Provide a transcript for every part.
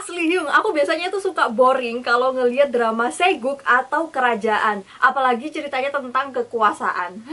Asli Hyung, aku biasanya tuh suka boring kalau ngelihat drama seguk atau kerajaan, apalagi ceritanya tentang kekuasaan.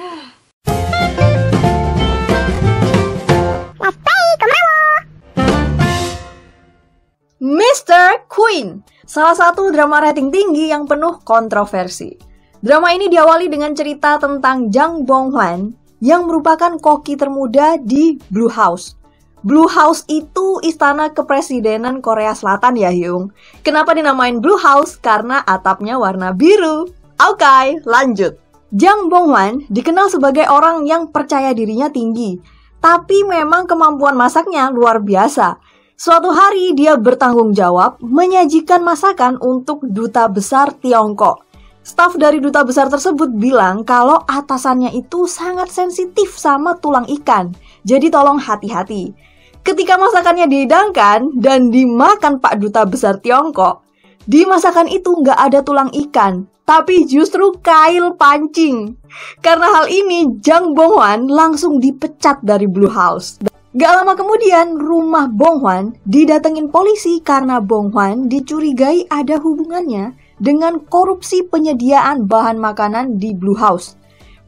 Mr. Queen, salah satu drama rating tinggi yang penuh kontroversi. Drama ini diawali dengan cerita tentang Jang Bong-hwan yang merupakan koki termuda di Blue House. Blue House itu istana kepresidenan Korea Selatan ya Hyung. Kenapa dinamain Blue House? Karena atapnya warna biru. Oke, lanjut. Jang Bong-hwan dikenal sebagai orang yang percaya dirinya tinggi, tapi memang kemampuan masaknya luar biasa. Suatu hari dia bertanggung jawab menyajikan masakan untuk duta besar Tiongkok. Staf dari duta besar tersebut bilang kalau atasannya itu sangat sensitif sama tulang ikan, jadi tolong hati-hati. Ketika masakannya dihidangkan dan dimakan Pak Duta Besar Tiongkok, di masakan itu nggak ada tulang ikan, tapi justru kail pancing. Karena hal ini, Jang Bong-hwan langsung dipecat dari Blue House. Gak lama kemudian, rumah Bong-hwan didatengin polisi karena Bong-hwan dicurigai ada hubungannya dengan korupsi penyediaan bahan makanan di Blue House.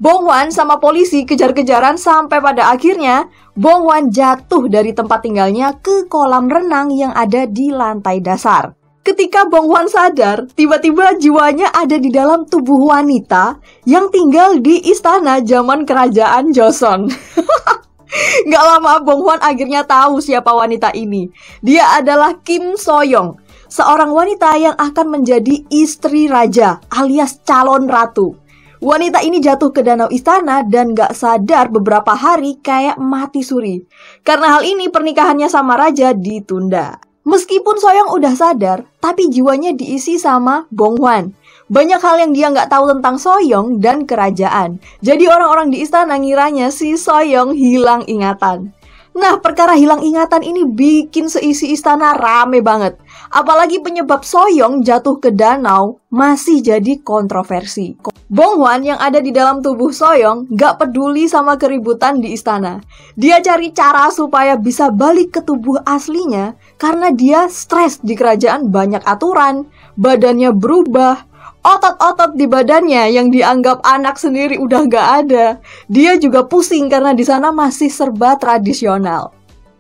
Bong-hwan sama polisi kejar-kejaran sampai pada akhirnya Bong-hwan jatuh dari tempat tinggalnya ke kolam renang yang ada di lantai dasar. Ketika Bong-hwan sadar, tiba-tiba jiwanya ada di dalam tubuh wanita yang tinggal di istana zaman kerajaan Joseon. Gak lama Bong-hwan akhirnya tahu siapa wanita ini. Dia adalah Kim So-young, seorang wanita yang akan menjadi istri raja alias calon ratu. Wanita ini jatuh ke danau istana dan gak sadar beberapa hari kayak mati suri. Karena hal ini pernikahannya sama raja ditunda. Meskipun So-young udah sadar, tapi jiwanya diisi sama Bong-hwan. Banyak hal yang dia gak tahu tentang So-young dan kerajaan. Jadi orang-orang di istana ngiranya si So-young hilang ingatan. Nah, perkara hilang ingatan ini bikin seisi istana rame banget. Apalagi penyebab So-young jatuh ke danau masih jadi kontroversi. Bong-hwan yang ada di dalam tubuh So-young gak peduli sama keributan di istana. Dia cari cara supaya bisa balik ke tubuh aslinya karena dia stres di kerajaan, banyak aturan, badannya berubah, otot-otot di badannya yang dianggap anak sendiri udah gak ada. Dia juga pusing karena di sana masih serba tradisional.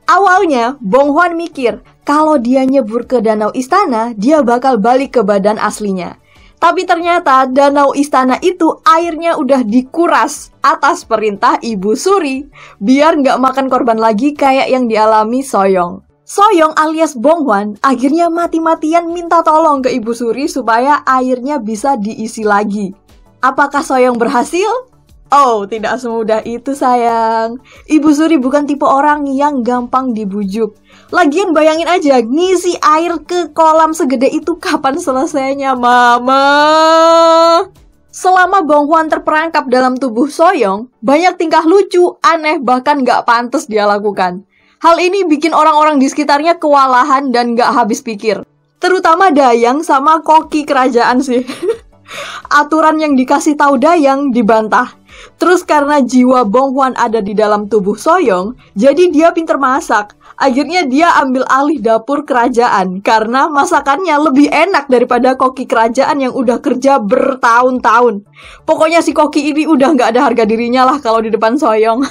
Awalnya, Bong-hwan mikir kalau dia nyebur ke danau istana, dia bakal balik ke badan aslinya. Tapi ternyata danau istana itu airnya udah dikuras atas perintah Ibu Suri, biar nggak makan korban lagi kayak yang dialami So-young. So-young alias Bong-hwan akhirnya mati-matian minta tolong ke Ibu Suri supaya airnya bisa diisi lagi. Apakah So-young berhasil? Oh, tidak semudah itu sayang. Ibu Suri bukan tipe orang yang gampang dibujuk. Lagian bayangin aja, ngisi air ke kolam segede itu kapan selesainya, Mama? Selama Bong-hwan terperangkap dalam tubuh So-young, banyak tingkah lucu, aneh, bahkan gak pantas dia lakukan. Hal ini bikin orang-orang di sekitarnya kewalahan dan gak habis pikir. Terutama Dayang sama koki kerajaan sih. Aturan yang dikasih tahu Dayang dibantah. Terus karena jiwa Bong-hwan ada di dalam tubuh So-young, jadi dia pinter masak. Akhirnya dia ambil alih dapur kerajaan karena masakannya lebih enak daripada koki kerajaan yang udah kerja bertahun-tahun. Pokoknya si koki ini udah gak ada harga dirinya lah kalau di depan So-young.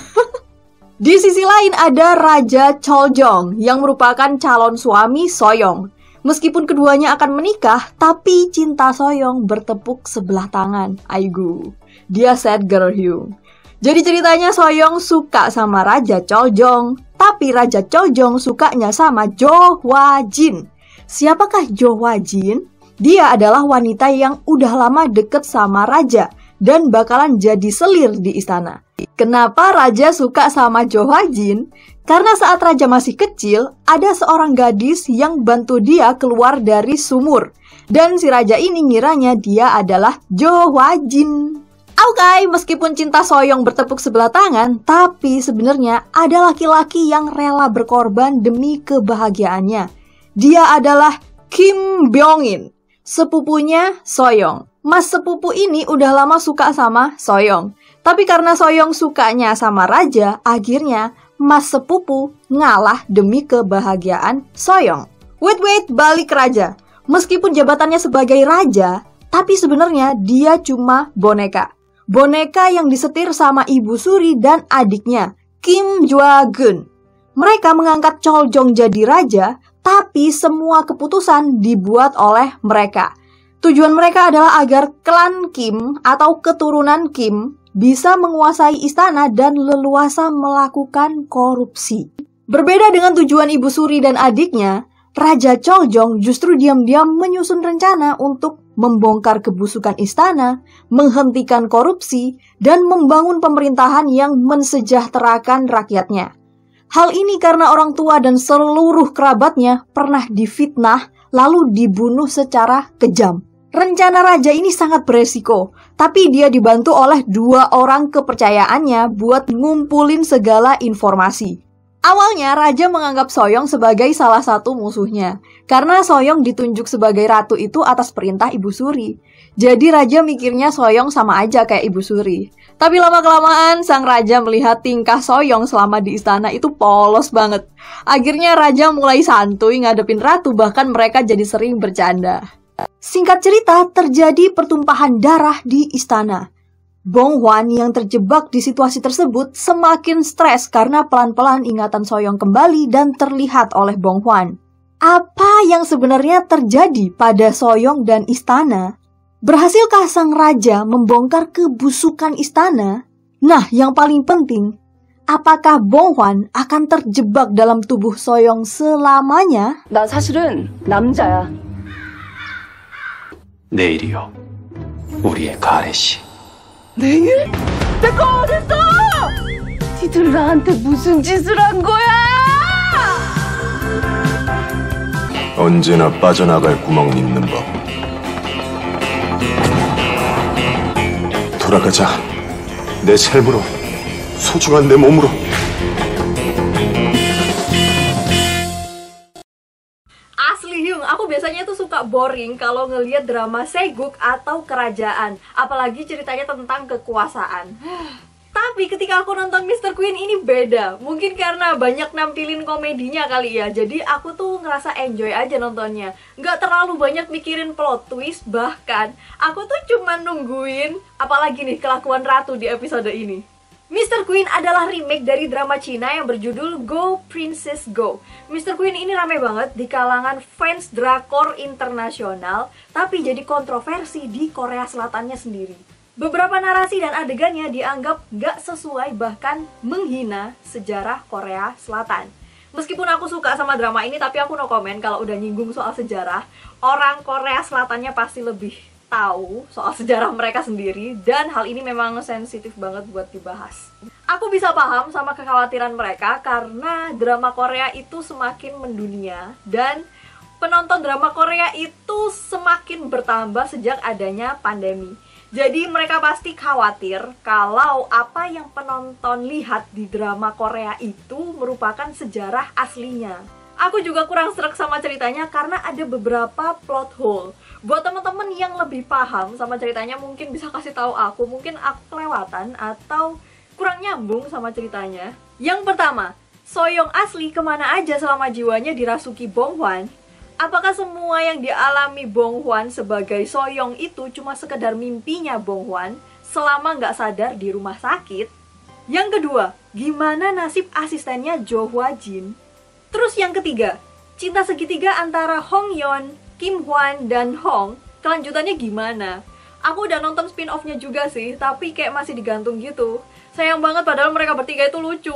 Di sisi lain ada Raja Choljong yang merupakan calon suami So-young. Meskipun keduanya akan menikah, tapi cinta So-young bertepuk sebelah tangan. Aigu, dia sad girl Hyung. Jadi ceritanya So-young suka sama Raja Choljong, tapi Raja Choljong sukanya sama Jo Hwa-jin. Siapakah Jo Hwa-jin? Dia adalah wanita yang udah lama deket sama Raja dan bakalan jadi selir di istana. Kenapa Raja suka sama Jo Hwa-jin? Karena saat Raja masih kecil, ada seorang gadis yang bantu dia keluar dari sumur. Dan si Raja ini ngiranya dia adalah Jo Hwa-jin. Oke, meskipun cinta So-young bertepuk sebelah tangan, tapi sebenarnya ada laki-laki yang rela berkorban demi kebahagiaannya. Dia adalah Kim Byung-in, sepupunya So-young. Mas sepupu ini udah lama suka sama So-young. Tapi karena So-young sukanya sama Raja, akhirnya Mas sepupu ngalah demi kebahagiaan So-young. Wait, balik ke raja. Meskipun jabatannya sebagai raja, tapi sebenarnya dia cuma boneka. Boneka yang disetir sama Ibu Suri dan adiknya, Kim Jwa-geun. Mereka mengangkat Choljong jadi raja, tapi semua keputusan dibuat oleh mereka. Tujuan mereka adalah agar klan Kim atau keturunan Kim bisa menguasai istana dan leluasa melakukan korupsi. Berbeda dengan tujuan Ibu Suri dan adiknya, Raja Choljong justru diam-diam menyusun rencana untuk membongkar kebusukan istana, menghentikan korupsi, dan membangun pemerintahan yang mensejahterakan rakyatnya. Hal ini karena orang tua dan seluruh kerabatnya pernah difitnah lalu dibunuh secara kejam. Rencana raja ini sangat beresiko, tapi dia dibantu oleh 2 orang kepercayaannya buat ngumpulin segala informasi. Awalnya, Raja menganggap Soyong sebagai salah satu musuhnya, karena Soyong ditunjuk sebagai ratu itu atas perintah Ibu Suri. Jadi Raja mikirnya Soyong sama aja kayak Ibu Suri. Tapi lama-kelamaan, sang Raja melihat tingkah Soyong selama di istana itu polos banget. Akhirnya Raja mulai santuy ngadepin ratu, bahkan mereka jadi sering bercanda. Singkat cerita, terjadi pertumpahan darah di istana. Bong Hwan yang terjebak di situasi tersebut semakin stres karena pelan-pelan ingatan Soyong kembali dan terlihat oleh Bong Hwan. Apa yang sebenarnya terjadi pada Soyong dan istana? Berhasilkah sang raja membongkar kebusukan istana? Nah, yang paling penting, apakah Bong Hwan akan terjebak dalam tubuh Soyong selamanya? 나 사실은 남자야. 내일이요. 우리의 가래시. 내일? 내가 어딨어? 니들 나한테 무슨 짓을 한 거야? 언제나 빠져나갈 구멍은 있는 법. 돌아가자. 내 삶으로, 소중한 내 몸으로. Asli Hyung, aku biasanya tuh suka boring kalau ngelihat drama seguk atau kerajaan, apalagi ceritanya tentang kekuasaan. Tapi ketika aku nonton Mr. Queen ini beda. Mungkin karena banyak nampilin komedinya kali ya. Jadi aku tuh ngerasa enjoy aja nontonnya. Nggak terlalu banyak mikirin plot twist. Bahkan aku tuh cuma nungguin apalagi nih kelakuan ratu di episode ini. Mr. Queen adalah remake dari drama Cina yang berjudul Go Princess Go. Mr. Queen ini rame banget di kalangan fans drakor internasional, tapi jadi kontroversi di Korea Selatannya sendiri. Beberapa narasi dan adegannya dianggap gak sesuai bahkan menghina sejarah Korea Selatan. Meskipun aku suka sama drama ini, tapi aku no komen kalau udah nyinggung soal sejarah. Orang Korea Selatannya pasti lebih tahu soal sejarah mereka sendiri, dan hal ini memang sensitif banget buat dibahas. Aku bisa paham sama kekhawatiran mereka karena drama Korea itu semakin mendunia dan penonton drama Korea itu semakin bertambah sejak adanya pandemi. Jadi mereka pasti khawatir kalau apa yang penonton lihat di drama Korea itu merupakan sejarah aslinya. Aku juga kurang sreg sama ceritanya karena ada beberapa plot hole. Buat teman-teman yang lebih paham sama ceritanya mungkin bisa kasih tahu aku, mungkin aku kelewatan atau kurang nyambung sama ceritanya. Yang pertama, Soyong asli kemana aja selama jiwanya dirasuki Bong Hwan? Apakah semua yang dialami Bong Hwan sebagai Soyong itu cuma sekedar mimpinya Bong Hwan selama nggak sadar di rumah sakit? Yang kedua, gimana nasib asistennya Jo Hwa Jin? Terus yang ketiga, cinta segitiga antara Hong Yeon, Kim Hwan, dan Hong, kelanjutannya gimana? Aku udah nonton spin-off-nya juga sih, tapi kayak masih digantung gitu. Sayang banget padahal mereka bertiga itu lucu.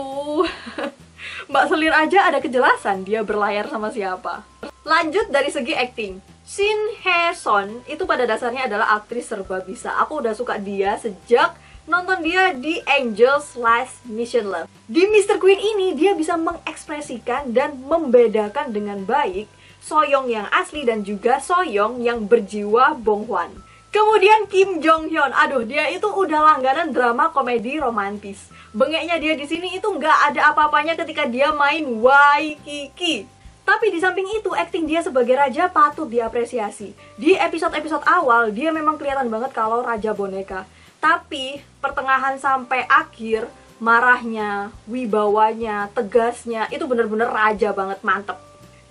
Mbak Selir aja ada kejelasan dia berlayar sama siapa. Lanjut dari segi acting. Shin Hye-son itu pada dasarnya adalah aktris serba bisa. Aku udah suka dia sejak nonton dia di Angel's Last Mission Love. Di Mr. Queen ini dia bisa mengekspresikan dan membedakan dengan baik Soyong yang asli dan juga Soyong yang berjiwa Bong Hwan. Kemudian Kim Jong Hyun, aduh dia itu udah langganan drama komedi romantis. Bengeknya dia di sini itu nggak ada apa-apanya ketika dia main Waikiki. Tapi di samping itu, akting dia sebagai raja patut diapresiasi. Di episode-episode awal, dia memang kelihatan banget kalau raja boneka. Tapi, pertengahan sampai akhir, marahnya, wibawanya, tegasnya, itu bener-bener raja banget, mantep.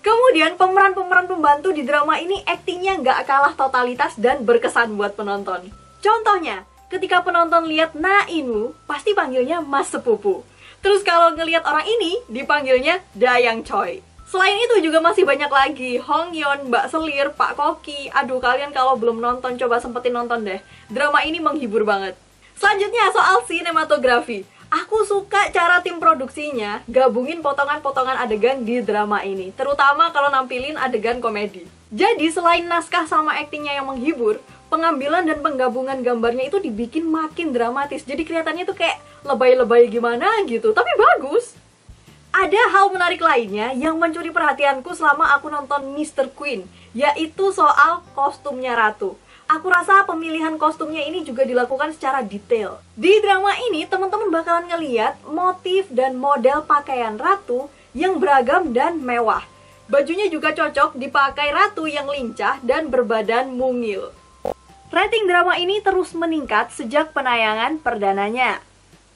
Kemudian pemeran-pemeran pembantu di drama ini aktingnya nggak kalah totalitas dan berkesan buat penonton. Contohnya, ketika penonton lihat Na In-woo, pasti panggilnya Mas Sepupu. Terus kalau ngelihat orang ini, dipanggilnya Dayang Choi. Selain itu juga masih banyak lagi, Hong Yeon, Mbak Selir, Pak Koki. Aduh, kalian kalau belum nonton, coba sempetin nonton deh. Drama ini menghibur banget. Selanjutnya soal sinematografi. Aku suka cara tim produksinya gabungin potongan-potongan adegan di drama ini, terutama kalau nampilin adegan komedi. Jadi selain naskah sama aktingnya yang menghibur, pengambilan dan penggabungan gambarnya itu dibikin makin dramatis. Jadi kelihatannya tuh kayak lebay-lebay gimana gitu, tapi bagus. Ada hal menarik lainnya yang mencuri perhatianku selama aku nonton Mr. Queen, yaitu soal kostumnya Ratu. Aku rasa pemilihan kostumnya ini juga dilakukan secara detail. Di drama ini, teman-teman bakalan ngeliat motif dan model pakaian Ratu yang beragam dan mewah. Bajunya juga cocok dipakai Ratu yang lincah dan berbadan mungil. Rating drama ini terus meningkat sejak penayangan perdananya.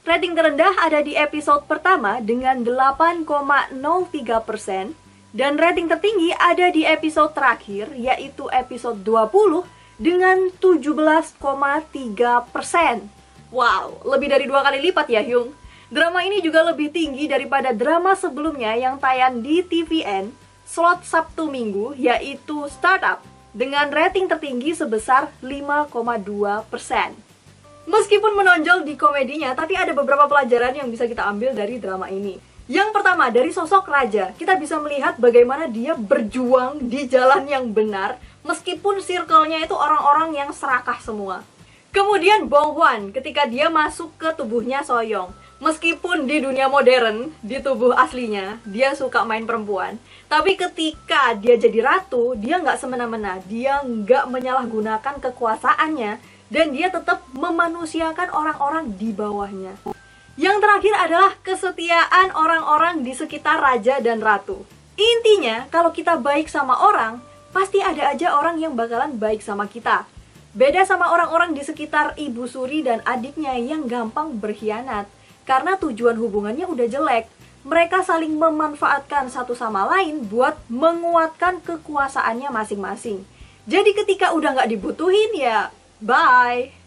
Rating terendah ada di episode pertama dengan 8,03%, dan rating tertinggi ada di episode terakhir, yaitu episode 20, dengan 17,3%. Wow, lebih dari 2 kali lipat ya Hyung. Drama ini juga lebih tinggi daripada drama sebelumnya yang tayang di TVN slot Sabtu Minggu, yaitu Startup, dengan rating tertinggi sebesar 5,2%. Meskipun menonjol di komedinya, tapi ada beberapa pelajaran yang bisa kita ambil dari drama ini. Yang pertama, dari sosok Raja, kita bisa melihat bagaimana dia berjuang di jalan yang benar, meskipun circle-nya itu orang-orang yang serakah semua. Kemudian Bong Hwan, ketika dia masuk ke tubuhnya Soyoung. Meskipun di dunia modern, di tubuh aslinya, dia suka main perempuan. Tapi ketika dia jadi ratu, dia nggak semena-mena. Dia nggak menyalahgunakan kekuasaannya, dan dia tetap memanusiakan orang-orang di bawahnya. Yang terakhir adalah kesetiaan orang-orang di sekitar raja dan ratu. Intinya, kalau kita baik sama orang, pasti ada aja orang yang bakalan baik sama kita. Beda sama orang-orang di sekitar Ibu Suri dan adiknya yang gampang berkhianat. Karena tujuan hubungannya udah jelek. Mereka saling memanfaatkan satu sama lain buat menguatkan kekuasaannya masing-masing. Jadi ketika udah nggak dibutuhin ya, bye.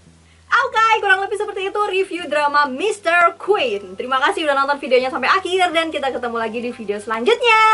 Oke, kurang lebih seperti itu review drama Mr. Queen. Terima kasih udah nonton videonya sampai akhir, dan kita ketemu lagi di video selanjutnya.